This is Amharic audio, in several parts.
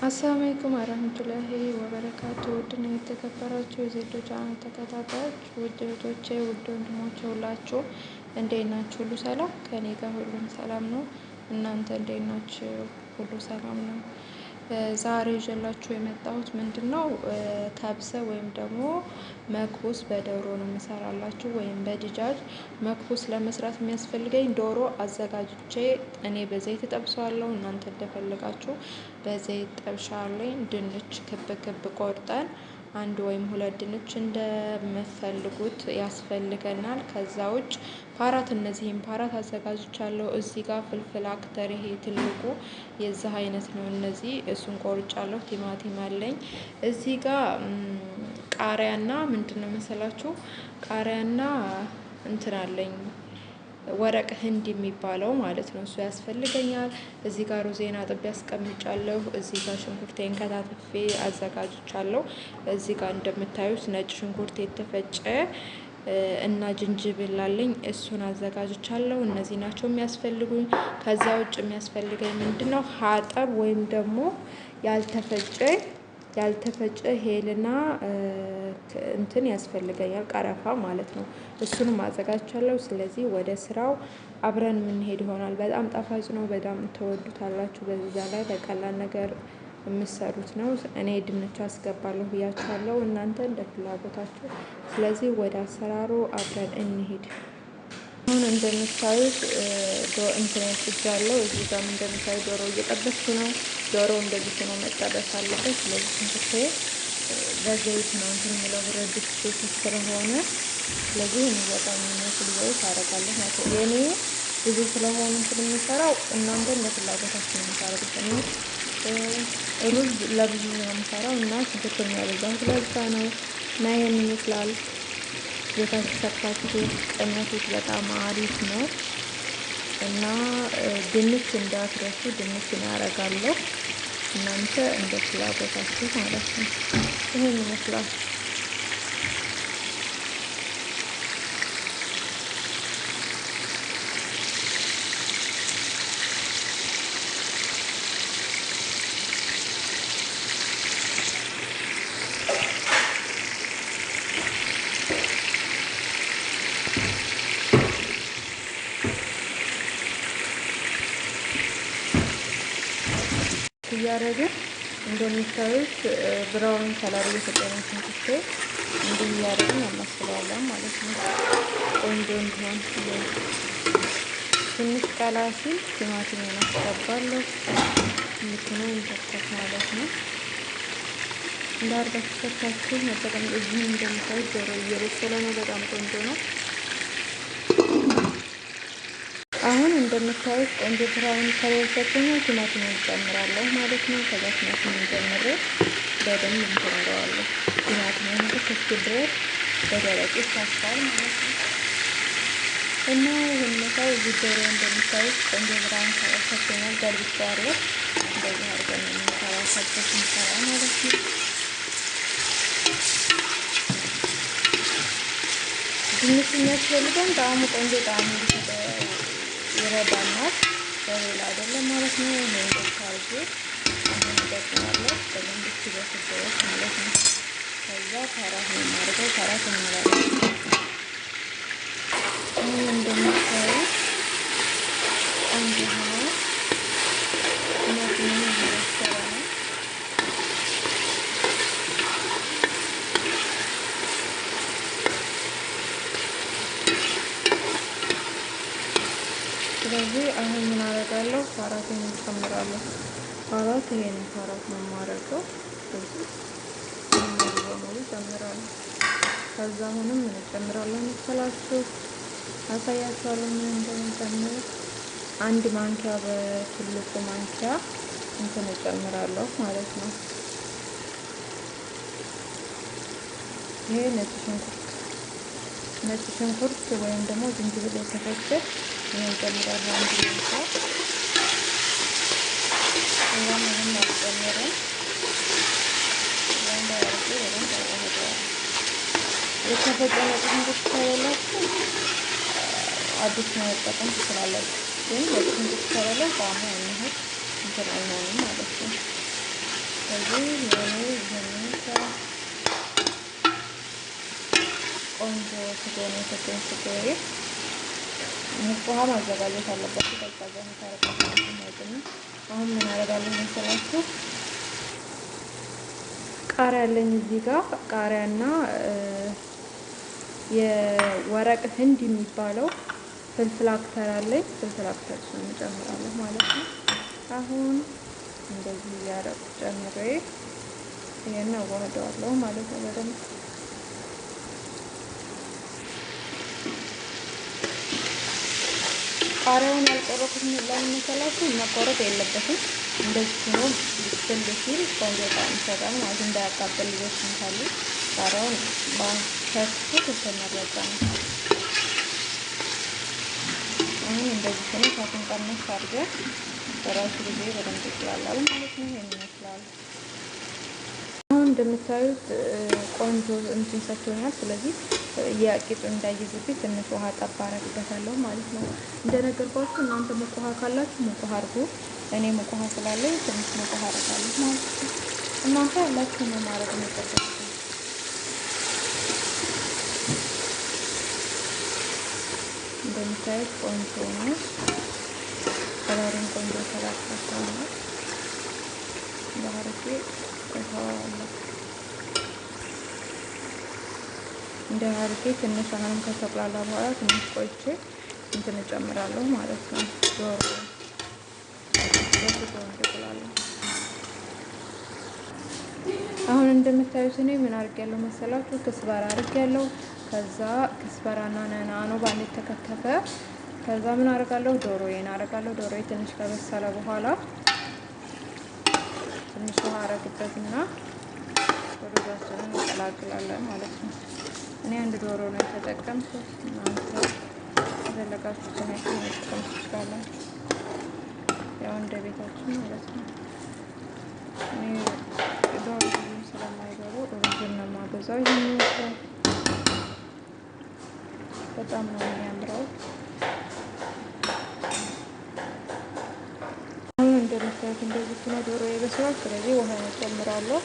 አሰላሙ አለይኩም ወራህመቱላሂ ወበረካቱ። ውድና የተከበራችሁ የዜዶ ቻናል ተከታታዮች ውድ እህቶቼ፣ ውድ ወንድሞቼ ሁላችሁ እንዴት ናችሁ? ሁሉ ሰላም? ከኔ ጋር ሁሉም ሰላም ነው። እናንተ እንዴት ናችሁ? ሁሉ ሰላም ነው? ዛሬ ይዤላችሁ የመጣሁት ምንድነው ከብሰ ወይም ደግሞ መክቡስ በዶሮ ነው የምሰራላችሁ፣ ወይም በድጃጅ መክቡስ ለመስራት የሚያስፈልገኝ ዶሮ አዘጋጅቼ እኔ በዘይት ጠብሰዋለሁ። እናንተ እንደፈለጋችሁ በዘይት ጠብሻለሁ። ድንች ክብ ክብ ቆርጠን አንድ ወይም ሁለት ድንች እንደምፈልጉት ያስፈልገናል። ከዛ ውጭ ፓራት፣ እነዚህም ፓራት አዘጋጅቻለሁ። እዚህ ጋር ፍልፍል አክተር፣ ይሄ ትልቁ የዚህ አይነት ነው። እነዚህ እሱን ቆርጫለሁ። ቲማቲም አለኝ እዚህ ጋር። ቃሪያና ምንድነው መሰላችሁ፣ ቃሪያና እንትን አለኝ ወረቅ ህንድ የሚባለው ማለት ነው። እሱ ያስፈልገኛል። እዚህ ጋር ሩዜና አጥቤ አስቀምጫለሁ። እዚህ ጋር ሽንኩርቴን ከታትፌ አዘጋጅቻለሁ። እዚህ ጋር እንደምታዩት ነጭ ሽንኩርት የተፈጨ እና ጅንጅብል አለኝ፣ እሱን አዘጋጅቻለሁ። እነዚህ ናቸው የሚያስፈልጉኝ። ከዛ ውጭ የሚያስፈልገኝ ምንድነው ሀጠብ ወይም ደግሞ ያልተፈጨ ሄልና እንትን ያስፈልገኛል፣ ቀረፋ ማለት ነው። እሱንም አዘጋጅቻለሁ። ስለዚህ ወደ ስራው አብረን የምንሄድ ይሆናል። በጣም ጣፋጭ ነው፣ በጣም ተወዱታላችሁ። በዛ ላይ በቀላል ነገር የምሰሩት ነው። እኔ ድንች አስገባለሁ ብያችኋለሁ፣ እናንተ እንደ ፍላጎታችሁ። ስለዚህ ወደ አሰራሩ አብረን እንሄድ። አሁን እንደምታዩት እንትን ያስጃለሁ። እዚህ ጋር እንደምታዩት ዶሮ እየጠበስኩ ነው። ዶሮ እንደዚህ ሆኖ መጠበስ አለበት። ስለዚህ ሽንኩርቴ በዘይት ነው እንትን የሚለው ብረት ድስት ስለሆነ፣ ስለዚህ እኔ በጣም የሚመስል ዘይት አደርጋለሁ ማለት ነው። የኔ ብዙ ስለሆነ እንትን የሚሰራው እናንተ እንደ ፍላጎታችሁ ነው የምታደርጉት። ሩዝ ለብዙ ነው የምሰራው እና ሽንኩርት የሚያበዛው ለዛ ነው። እና ይሄን ይመስላል። ቤታችሁ ሰርታችሁ ቀኛቶች በጣም አሪፍ ነው። እና ድንች እንዳትረሱ፣ ድንችን ያደርጋለሁ። እናንተ እንደ ፍላጎታችሁ ማለት ነው። ይሄን ይመስላል። እያደረግን እንደምታዩት ብራውን ከለር እየሰጠነው ሽንኩርቴ እንዲህ እያደረግን እናማስለዋለን ማለት ነው። ቆንጆ እንዲሆን ትንሽ ቀላ ሲል ቲማቲም አስገባለሁ። ምክንያቱም እንተከት ማለት ነው። እንዳርጋችሁ ሰርታችሁ መጠቀም። እዚህ እንደምታዩት ዶሮ እየበሰለ ነው። በጣም ቆንጆ ነው። አሁን እንደምታዩት ቆንጆ ብራውን ከለር ሰጥቶኝ ቲማቲም እንጨምራለሁ ማለት ነው። ከዛ ቲማቲም ጨምሬ በደንብ እንተረዋለሁ። ቲማቲም ከስክ ድረስ በደረቅ ይታሻል ማለት ነው። እና ሁኔታው እዚህ ዶሮ እንደምታዩት ቆንጆ ብራውን ከለር ሰጥቶኛል። ገልብጬዋለሁ። እንደዚህ አድርገን የምንሰራው ሰጥቶት እንሰራ ማለት ነው። ድንች የሚያስፈልገን ጣዕሙ ቆንጆ ጣዕሙ ይረዳናል፣ በሌላ አይደለም ማለት ነው። መንገድ አድርጌ አሁን እደግማለሁ በደንብ እስኪበስል ድረስ ማለት ነው። ከዛ ካራት ነው የማደርገው። ካራት እንላለን። አሁን እንደምታዩት ቆንጆ ሆኖ ቲማቲም እየበሰለ ነው። ስለዚህ አሁን ምን አደርጋለሁ? ካራቴን እጨምራለሁ። ካራት ይሄን ካራት ነው የማደርገው። ስለዚህ ሙሉ በሙሉ እጨምራለሁ። ከዛ አሁንም ምን እጨምራለሁ መሰላችሁ? አሳያችኋለሁ ምን እንደምጨምር። አንድ ማንኪያ በትልቁ ማንኪያ እንትን እጨምራለሁ ማለት ነው። ይሄ ነጭ ሽንኩርት ወይም ደግሞ ዝንጅብል የተፈጨ ይሄን ጨምራለሁ። አንድ ማንኪያ እና ምንም አልጨምርም። የተፈጨ ነጭ ሽንኩርት ከሌላችሁ አዲስ መጠቀም ትችላላችሁ። ግን ነጭ ሽንኩርት ከሌለ ጣዕሙ እንትን አይሆንም ማለት ነው። ስለዚህ የኔ ይመስላል ቆንጆ ስጎ ነው የተገኘ ስጎዬ። ሙቅ ውሃ ማዘጋጀት አለባችሁ። ቀዝቃዛ ታረጋችሁ ማለት ነው። አሁን ምን አደርጋለሁ መሰላችሁ? ቃሪያ አለኝ እዚህ ጋር ቃሪያና የወረቅ ህንድ የሚባለው ፍልፍል አክተር አለኝ። ፍልፍል አክተር እሱን እንጨምራለሁ ማለት ነው። አሁን እንደዚህ እያደረኩ ጨምሬ ይሄን አዋህደዋለሁ ማለት ነው በደንብ። ቃሪያውን ያልቆረኩት ለምን መሰላችሁ? መቆረጥ የለበትም። እንደዚህ ሆኖ ብስል ሲል ቆንጆ ጣዕም ይሰጣል ማለት እንዳያቃጥል ልጆች ካሉ ቃሪያውን ባንከትኩት የተመረጠ ነው። አሁን እንደዚህ ሆኖ እሳቱን ቀነስ አድርገን በራሱ ጊዜ በደንብ ይቅላላል ማለት ነው። ይሄን ይመስላል። አሁን እንደምታዩት ቆንጆ እንትን ሰጥቶኛል። ስለዚህ የቂጡ እንዳይዝብኝ ትንሽ ውሃ ጠብ አደርግበታለሁ ማለት ነው። እንደነገርኳችሁ እናንተ ሙቅ ውሃ ካላችሁ ሙቅ ውሃ አድርጉ። እኔ ሙቅ ውሃ ስላለኝ ትንሽ ሙቅ ውሃ አደርጋለሁ ማለት ነው። እናንተ ያላችሁ ነው ማድረግ የሚጠበቅ። እንደምታዩት ቆንጆ ነው። ከለሩን ቆንጆ ተላቅቷል ነው ባህርቴ እተዋለሁ። እንደ አርጌ ትንሽ አሁንም ከተቁላላ በኋላ ትንሽ ቆይቼ እንትን እጨምራለሁ ማለት ነው። ዶሮ እንቁላል አሁን እንደምታዩት እኔ ምን አድርጌያለሁ መሰላችሁ? ክስበራ አድርጌያለሁ። ከዛ ክስበራና ነናኖ ባንድ ተከተፈ። ከዛ ምን አደርጋለሁ? ዶሮዬን አደርጋለሁ። ዶሮዬ ትንሽ ከበሰለ በኋላ ትንሽ ውሃ አረግበትና ዶሮአችንን እንቀላቅላለን ማለት ነው። እኔ አንድ ዶሮ ነው የተጠቀምኩት። እናንተ የፈለጋችሁትን ያክል መጠቀም ትችላላችሁ፣ ያው እንደ ቤታችሁ ማለት ነው። እኔ ዶሮ ብዙም ስለማይገቡ ሩዝን ነው የማበዛው። ይሄን ይመስላል። በጣም ነው የሚያምረው። አሁን እንደምታዩት እንደዚህ ሆኖ ዶሮ ይበስላል። ስለዚህ ውሃ እጨምራለሁ።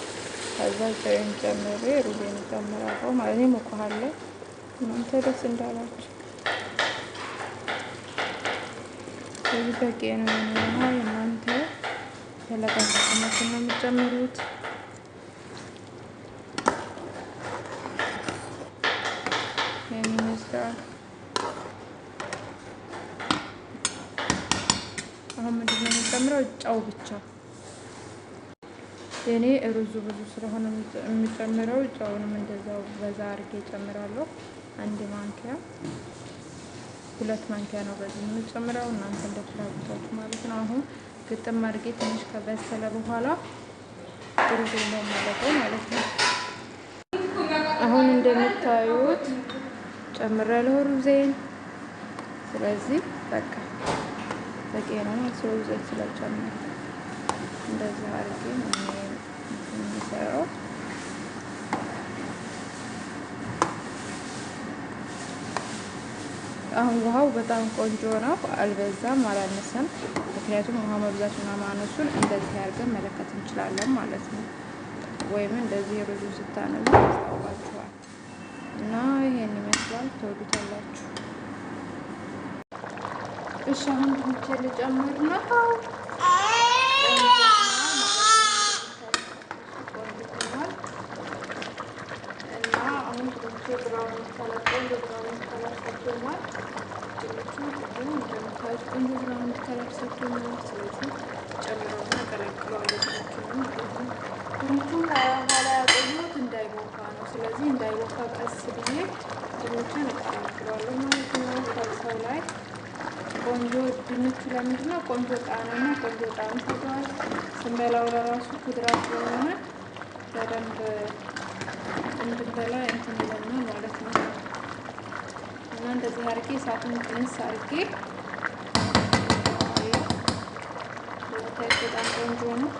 ከዛ ጨውን ጨምሬ ሩዝን እጨምራለሁ ማለት ነው። ሙቅ ውሃ አለ። እናንተ ደስ እንዳላችሁ ስለዚህ በቂ ነው። እናንተ የፈለጋችሁትን ነው የምትጨምሩት። ይመስላል። አሁን ምንድን ነው የምጨምረው? ጨው ብቻ። የኔ ሩዙ ብዙ ስለሆነ የምጨምረው ጨውንም እንደዛው በዛ አድርጌ እጨምራለሁ። አንድ ማንኪያ 2 ማንኪያ ነው በዚህ የምጨምረው። እናንተ እንደፍላጎታችሁ ማለት ነው። አሁን ግጥም አድርጌ ትንሽ ከበሰለ በኋላ ሩዙ ነው ማለት ነው። አሁን እንደምታዩት ጨምራለሁ ሩዜን። ስለዚህ በቃ በቂ ነው። ዘይት ስለጨመረ እንደዚህ አድርጌ ነው የሚሰራው። አሁን ውሃው በጣም ቆንጆ ነው፣ አልበዛም አላነሰም። ምክንያቱም ውሃ መብዛቱና ማነሱን እንደዚህ አድርገን መለከት እንችላለን ማለት ነው። ወይም እንደዚህ ሩዙ ስታነሱ ያስታውቃችኋል። እና ይሄን ይመስላል። ተወዱታላችሁ። እሺ አሁን ድንች ልጨምር ነው። እና አሁን ድንች ብራውን ከለር ሰጥቶኛል። ቆንጆ ብራውን ከለር ሰጥቶኛል። ስለዚህ ጨምረውና ቀላቅለዋለሁ ድንቹን ማለት ነው። ድንቹን ከኋላ ያቆየሁት እንዳይቦካ ነው። ስለዚህ እንዳይቦካ ቀስ ብዬ ድንቹን እቀላቅለዋለሁ ማለት ነው። ከሰው ላይ ቆንጆ ድንቹ ለምንድን ነው ቆንጆ ቃናና ቆንጆ ጣዕም ይሰጠዋል። ስንበላው ለራሱ ኩድራ ስለሆነ በደንብ እንድንበላ እንትን ይለናል ማለት ነው። እና እንደዚህ አድርጌ እሳቱን ቅንስ አድርጌ በጣም ቆንጆ ነው።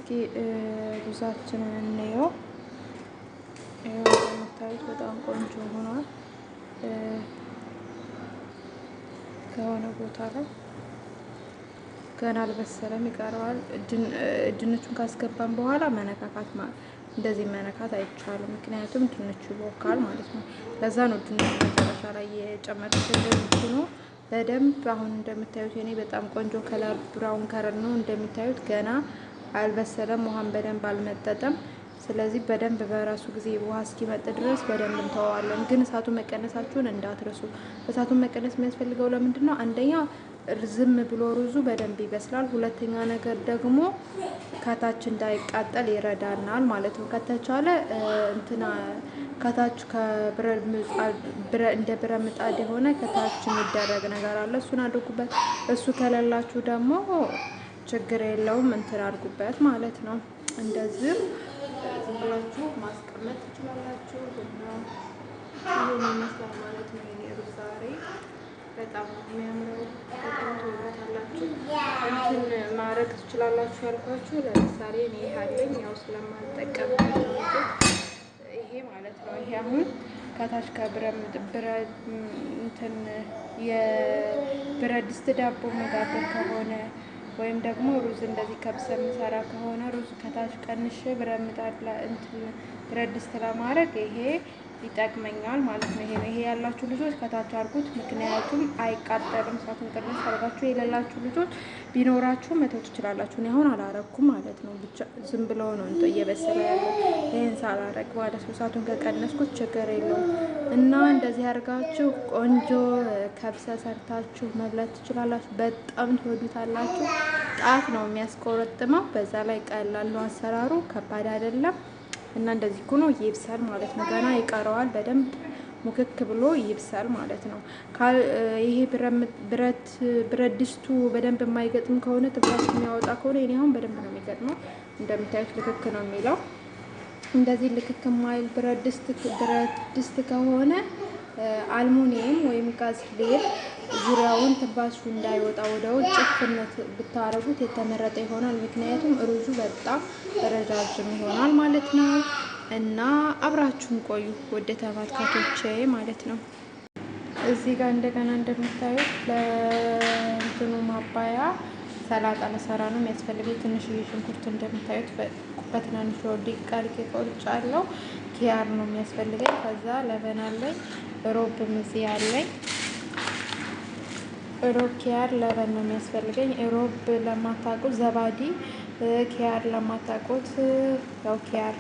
እስኪ ሩዛችንን እንየው። እንደምታዩት በጣም ቆንጆ ሆኗል። ከሆነ ቦታ ላይ ገና አልበሰለም፣ ይቀረዋል። ድንቹን ካስገባን በኋላ መነካካት እንደዚህ መነካት አይቻልም፣ ምክንያቱም ድንቹ ይቦካል ማለት ነው። ለዛ ነው ድንቹ መጨረሻ ላይ የጨመረች ነው በደንብ። አሁን እንደምታዩት እኔ በጣም ቆንጆ ከለር ብራውን ከለር ነው እንደምታዩት። ገና አልበሰለም፣ ውሃን በደንብ አልመጠጠም። ስለዚህ በደንብ በራሱ ጊዜ ውሃ እስኪመጥ ድረስ በደንብ እንተዋዋለን። ግን እሳቱን መቀነሳችሁን እንዳትረሱ። እሳቱን መቀነስ የሚያስፈልገው ለምንድን ነው? አንደኛ ዝም ብሎ ሩዙ በደንብ ይበስላል። ሁለተኛ ነገር ደግሞ ከታች እንዳይቃጠል ይረዳናል ማለት ነው። ከተቻለ እንትና ከታች እንደ ብረት ምጣድ የሆነ ከታች የሚደረግ ነገር አለ፣ እሱን አድርጉበት። እሱ ከሌላችሁ ደግሞ ችግር የለውም፣ እንትን አድርጉበት ማለት ነው። እንደዚህ ዝም ብላችሁ ማስቀመጥ ትችላላችሁ። ይህን ይመስላል ማለት ነው። የኔ ሩዝ ዛሬ በጣም የሚያምረው በጣም ትወዱታላችሁ። እንትን ማድረግ ትችላላችሁ ያልኳችሁ፣ ለምሳሌ እኔ ያለኝ ያው ስለማልጠቀም ይሄ ማለት ነው። ይሄ አሁን ከታች የብረት ድስት ዳቦ መጋገር ከሆነ ወይም ደግሞ ሩዝ እንደዚህ ከብሰ ምሰራ ከሆነ ሩዝ ከታች ቀንሼ ብረት ድስት ለማድረግ ይሄ ይጠቅመኛል ማለት ነው። ይሄ ያላችሁ ልጆች ከታች አድርጉት፣ ምክንያቱም አይቃጠልም። እሳቱን ቅንስ አድርጋችሁ የሌላችሁ ልጆች ቢኖራችሁ መተው ትችላላችሁ። እኔ አሁን አላረኩም ማለት ነው። ብቻ ዝም ብለው ነው እየበሰለ ያለው። ይሄን ሳላረግ ማለት ነው። እሳቱን ከቀነስኩት ችግር የለውም። እና እንደዚህ አድርጋችሁ ቆንጆ ከብሰ ሰርታችሁ መብላት ትችላላችሁ። በጣም ትወዱታላችሁ። ጣት ነው የሚያስቆረጥመው። በዛ ላይ ቀላል ነው አሰራሩ፣ ከባድ አይደለም። እና እንደዚህ ሆኖ ይብሳል ማለት ነው። ገና ይቀረዋል፣ በደንብ ሙክክ ብሎ ይብሳል ማለት ነው። ይሄ ብረት ድስቱ በደንብ የማይገጥም ከሆነ ትንፋሽ የሚያወጣ ከሆነ እኔ አሁን በደንብ ነው የሚገጥመው። እንደምታዩት ልክክ ነው የሚለው። እንደዚህ ልክክ ማይል ብረት ድስት ከሆነ አልሙኒየም ወይም ጋዝ ፍሌር ዙሪያውን ትንፋሹ እንዳይወጣ ወደ ውጭ ጭፍነት ብታረጉት የተመረጠ ይሆናል። ምክንያቱም ሩዙ በጣም ረጃጅም ይሆናል ማለት ነው። እና አብራችሁን ቆዩ ወደ ተመልካቾቼ ማለት ነው። እዚህ ጋር እንደገና እንደምታዩት ለእንትኑ ማባያ ሰላጣ ለሰራ ነው የሚያስፈልገኝ። ትንሽዬ ሽንኩርት እንደምታዩት በትናንሹ ዲቃልቄ ቆርጫለሁ። ኪያር ነው የሚያስፈልገኝ። ከዛ ለበን አለኝ፣ ሮብ ምዚ አለኝ። ሮብ ኪያር ለበን ነው የሚያስፈልገኝ። ሮብ ለማታውቁት ዘባዲ፣ ኪያር ለማታውቁት ያው ኪያር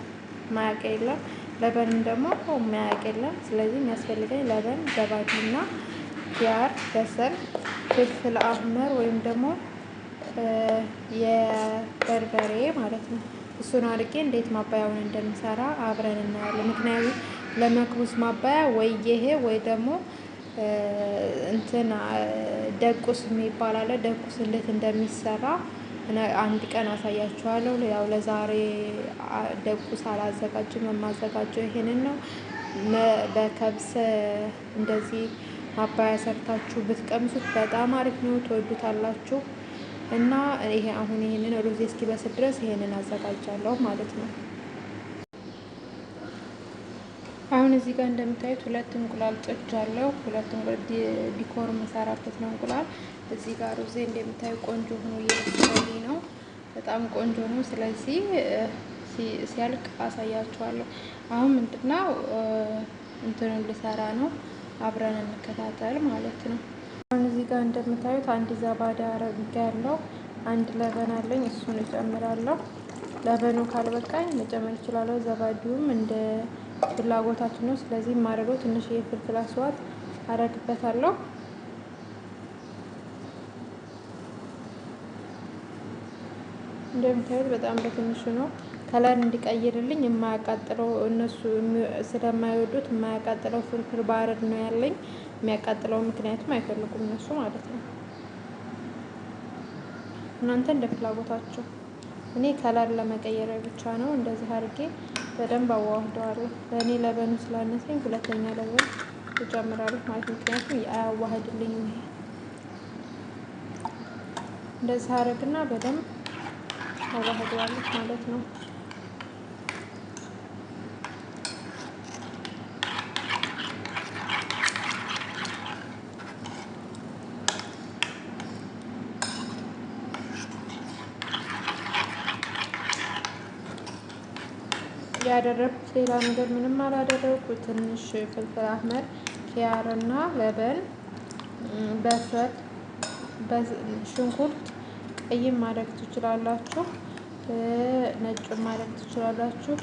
ማያቅ የለም፣ ለበን ደግሞ ማያቅ የለም። ስለዚህ የሚያስፈልገኝ ለበን፣ ዘባዲ እና ኪያር፣ በሰል፣ ፍልፍል አህመር ወይም ደግሞ የበርበሬ ማለት ነው። እሱን አድርጌ እንዴት ማባያውን እንደምሰራ አብረን እናያለን። ምክንያቱም ለመክቡስ ማባያ ወይ ይሄ ወይ ደግሞ እንትን ደቁስ የሚባል አለ። ደቁስ እንዴት እንደሚሰራ አንድ ቀን አሳያችኋለሁ። ያው ለዛሬ ደቁስ አላዘጋጅም፣ የማዘጋጀው ይሄንን ነው። በከብስ እንደዚህ ማባያ ሰርታችሁ ብትቀምሱት በጣም አሪፍ ነው፣ ትወዱታላችሁ። እና ይሄ አሁን ይሄንን ሩዝ እስኪበስል ድረስ ይሄንን አዘጋጃለሁ ማለት ነው። አሁን እዚህ ጋር እንደምታዩት 2 እንቁላል ጥጃለሁ። 2 እንቁላል ዲኮር መሰራበት ነው እንቁላል። እዚህ ጋር ሩዜ እንደምታዩ ቆንጆ ሆኖ እየበሰለልኝ ነው። በጣም ቆንጆ ነው። ስለዚህ ሲያልቅ አሳያችኋለሁ። አሁን ምንድነው እንትኑን ልሰራ ነው። አብረን እንከታተል ማለት ነው። አሁን እዚህ ጋር እንደምታዩት አንድ ዘባዳ አረጋለሁ። አንድ ለበን አለኝ፣ እሱን እጨምራለሁ። ለበኑ ካልበቃኝ መጨመር እችላለሁ። ዘባዲውም እንደ ፍላጎታችን ነው። ስለዚህ የማደርገው ትንሽ የፍልፍል አስዋት አረግበታለሁ። እንደምታዩት በጣም በትንሹ ነው። ከለር እንዲቀይርልኝ የማያቃጥለው እነሱ ስለማይወዱት የማያቃጥለው ፍርፍር ባረድ ነው ያለኝ። የሚያቃጥለው ምክንያቱም አይፈልጉም እነሱ ማለት ነው። እናንተ እንደ ፍላጎታችሁ። እኔ ከለር ለመቀየር ብቻ ነው እንደዚህ አድርጌ በደንብ አዋህደዋለሁ። ለእኔ ለበኑ ስላነሰኝ ሁለተኛ ለበን እጨምራለሁ ማለት ነው። ምክንያቱም አያዋህድልኝም። ይሄ እንደዚህ አደርግና በደንብ ታዋህደዋለች ማለት ነው። ያደረኩት ሌላ ነገር ምንም አላደረኩት። ትንሽ ፍልፍል አህመር፣ ኪያርና ለበን፣ በሰል፣ ሽንኩርት ቀይም ማድረግ ትችላላችሁ፣ ነጭም ማድረግ ትችላላችሁ።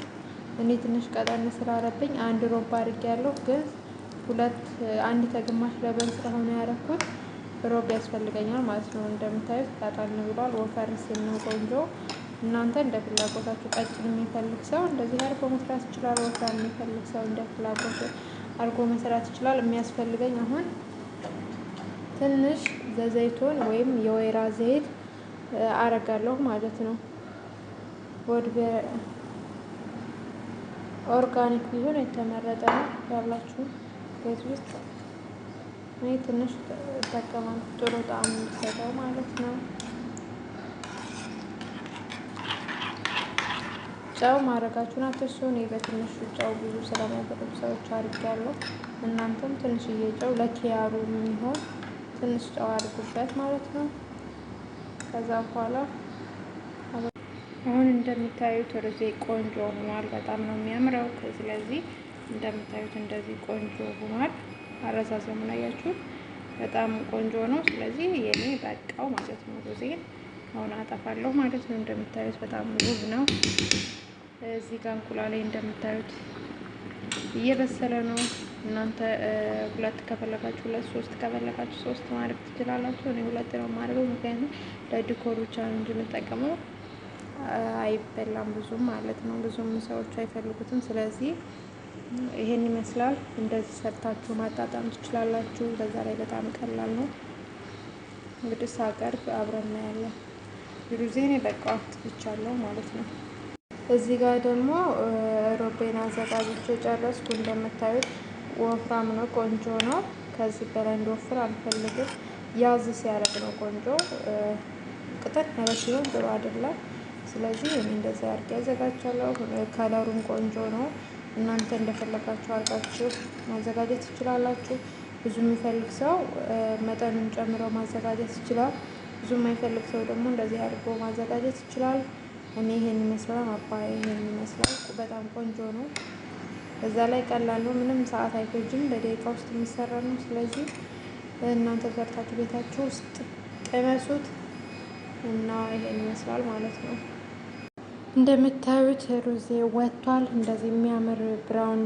እኔ ትንሽ ቀጠን ስላለብኝ አንድ ሮብ አድርጌያለሁ፣ ግን አንድ ተግማሽ ለበን ስለሆነ ያደረኩት ሮብ ያስፈልገኛል ማለት ነው። እንደምታዩት ቀጠን ብሏል። ወፈር ሲል ነው ቆንጆ። እናንተ እንደ ፍላጎታችሁ፣ ቀጭን የሚፈልግ ሰው እንደዚህ አድርጎ መስራት ይችላል። ወፍራም የሚፈልግ ሰው እንደ ፍላጎቱ አድርጎ መስራት ይችላል። የሚያስፈልገኝ አሁን ትንሽ ዘይቱን ወይም የወይራ ዘይት አረጋለሁ ማለት ነው። ኦርጋኒክ ቢሆን የተመረጠ ነው። ያላችሁ ቤት ውስጥ እኔ ትንሽ እጠቀማለሁ፣ ጥሩ ጣዕም እንዲሰጠው ማለት ነው። ጨው ማድረጋችሁን አትርሱ። እኔ በትንሹ ጨው ብዙ ስለማይፈልጉ ሰዎች አድርጌያለሁ። እናንተም ትንሽዬ ጨው ለኪያሩ የሚሆን ትንሽ ጨው አድርጉበት ማለት ነው። ከዛ በኋላ አሁን እንደምታዩት ሩዜ ቆንጆ ሆኗል። በጣም ነው የሚያምረው። ስለዚህ እንደምታዩት እንደዚህ ቆንጆ ሆኗል። አረዛዘሙን አያችሁት? በጣም ቆንጆ ነው። ስለዚህ የኔ በቃው ማለት ነው። ሩዜን አሁን አጠፋለሁ ማለት ነው። እንደምታዩት በጣም ውብ ነው። እዚህ ጋር እንቁላሌ እንደምታዩት እየበሰለ ነው። እናንተ ሁለት ከፈለጋችሁ ሁለት፣ ሶስት ከፈለጋችሁ ሶስት ማድረግ ትችላላችሁ። እኔ ሁለት ነው የማደርገው፣ ምክንያቱም ለዲኮር ብቻ ነው እንጂ የምጠቀመው አይበላም ብዙም ማለት ነው። ብዙም ሰዎች አይፈልጉትም። ስለዚህ ይሄን ይመስላል። እንደዚህ ሰርታችሁ ማጣጣም ትችላላችሁ። በዛ ላይ በጣም ቀላል ነው። እንግዲህ ሳቀርብ አብረን እናያለን። ሩዜን በቃ አጥፍቻለሁ ማለት ነው። እዚህ ጋር ደግሞ ሮቤን አዘጋጅቼ ጨረስኩ። እንደምታዩት ወፍራም ነው፣ ቆንጆ ነው። ከዚህ በላይ እንዲወፍር አልፈልግም። ያዝ ሲያደርግ ነው ቆንጆ። ቅጠል ያለ ሲሆን ጥሩ አይደለም። ስለዚህ እኔ እንደዚህ አድርጌ አዘጋጃለሁ። ከለሩም ቆንጆ ነው። እናንተ እንደፈለጋችሁ አድርጋችሁ ማዘጋጀት ትችላላችሁ። ብዙ የሚፈልግ ሰው መጠኑን ጨምረው ማዘጋጀት ይችላል። ብዙ የማይፈልግ ሰው ደግሞ እንደዚህ አድርጎ ማዘጋጀት ይችላል። እኔ ይሄን ይመስላል። አባዬ ይሄን ይመስላል። በጣም ቆንጆ ነው። በዛ ላይ ቀላል ነው። ምንም ሰዓት አይፈጅም። በደቂቃ ውስጥ የሚሰራ ነው። ስለዚህ እናንተ ሰርታችሁ ቤታችሁ ውስጥ ቅመሱት እና ይሄን ይመስላል ማለት ነው። እንደምታዩት ሩዜ ወጥቷል። እንደዚህ የሚያምር ብራውን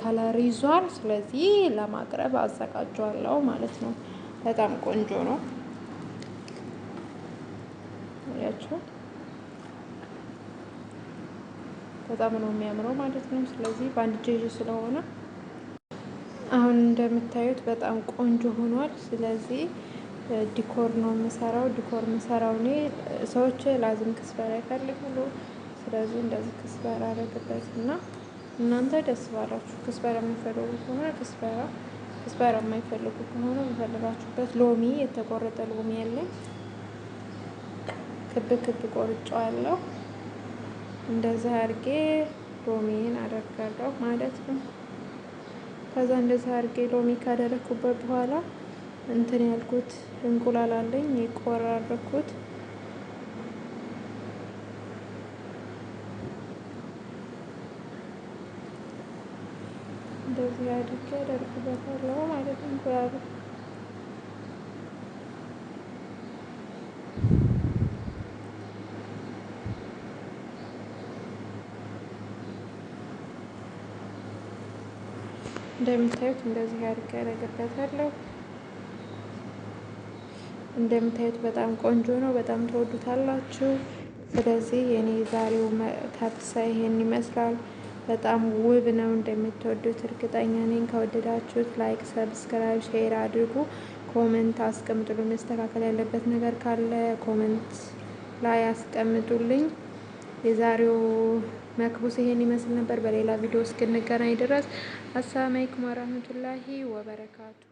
ከለር ይዟል። ስለዚህ ለማቅረብ አዘጋጀዋለሁ ማለት ነው። በጣም ቆንጆ ነው። ያችሁ በጣም ነው የሚያምረው ማለት ነው። ስለዚህ በአንድ ጄጅ ስለሆነ አሁን እንደምታዩት በጣም ቆንጆ ሆኗል። ስለዚህ ዲኮር ነው የምሰራው። ዲኮር የምሰራው እኔ ሰዎች ላዝም ክስበራ ይፈልጋሉ። ስለዚህ እንደዚህ ክስበራ አደረግበት እና እናንተ ደስ ባላችሁ ክስበራ የሚፈልጉ ከሆነ ክስበራ የማይፈልጉ ከሆነ የሚፈልጋችሁበት ሎሚ፣ የተቆረጠ ሎሚ ያለኝ ክብ ክብ ቆርጬዋለሁ። እንደዚህ አድርጌ ሎሚን አደርጋለሁ ማለት ነው። ከዛ እንደዚህ አድርጌ ሎሚ ካደረኩበት በኋላ እንትን ያልኩት እንቁላል አለኝ የቆራረኩት እንደዚህ አድርጌ አደርግበታለሁ ማለት ነው። እንቁላሉ እንደምታዩት እንደዚህ አድርጌ አደርግበታለሁ። እንደምታዩት በጣም ቆንጆ ነው። በጣም ተወዱታላችሁ። ስለዚህ የኔ ዛሬው ካብሳ ይሄን ይመስላል። በጣም ውብ ነው። እንደምትወዱት እርግጠኛ ነኝ። ከወደዳችሁት ላይክ፣ ሰብስክራይብ፣ ሼር አድርጉ። ኮመንት አስቀምጡልኝ። መስተካከል ያለበት ነገር ካለ ኮመንት ላይ አስቀምጡልኝ። የዛሬው መክቡስ ይሄን ይመስል ነበር። በሌላ ቪዲዮ እስክንገናኝ ድረስ አሰላሙ አለይኩም ወራህመቱላሂ ወበረካቱ።